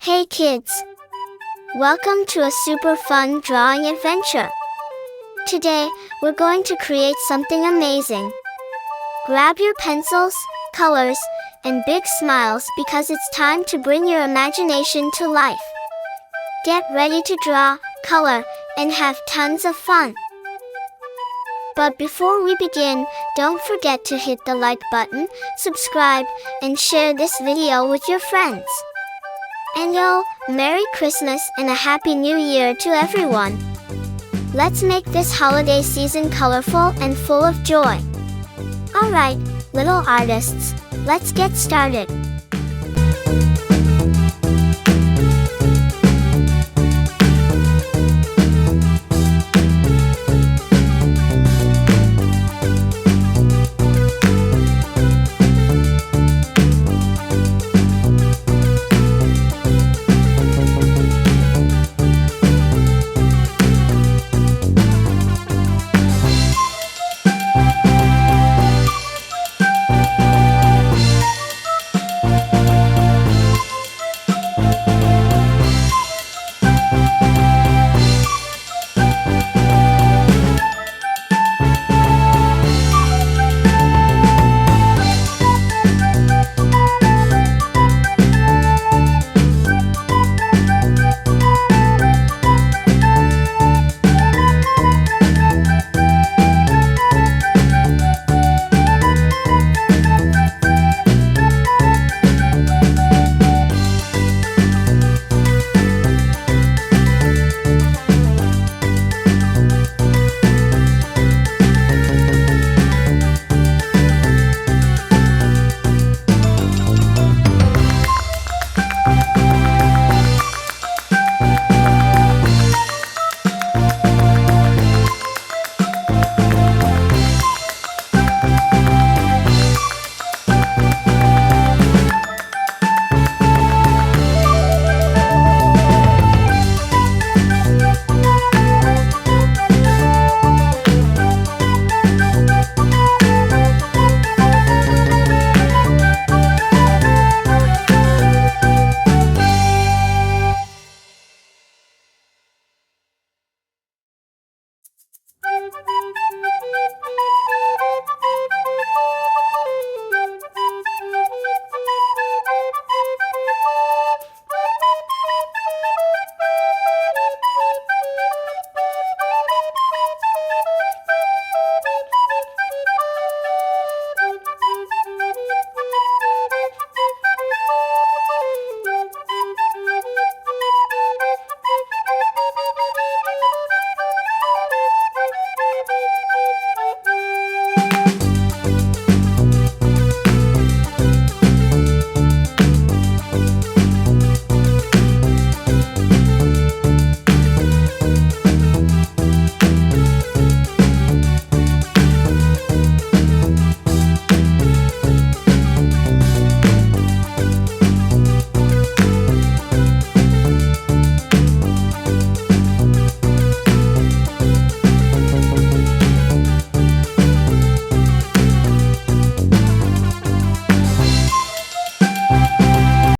Hey kids! Welcome to a super fun drawing adventure. Today, we're going to create something amazing. Grab your pencils, colors, and big smiles because it's time to bring your imagination to life. Get ready to draw, color, and have tons of fun. But before we begin, don't forget to hit the like button, subscribe, and share this video with your friends. And Merry Christmas and a Happy New Year to everyone! Let's make this holiday season colorful and full of joy. Alright, little artists, let's get started.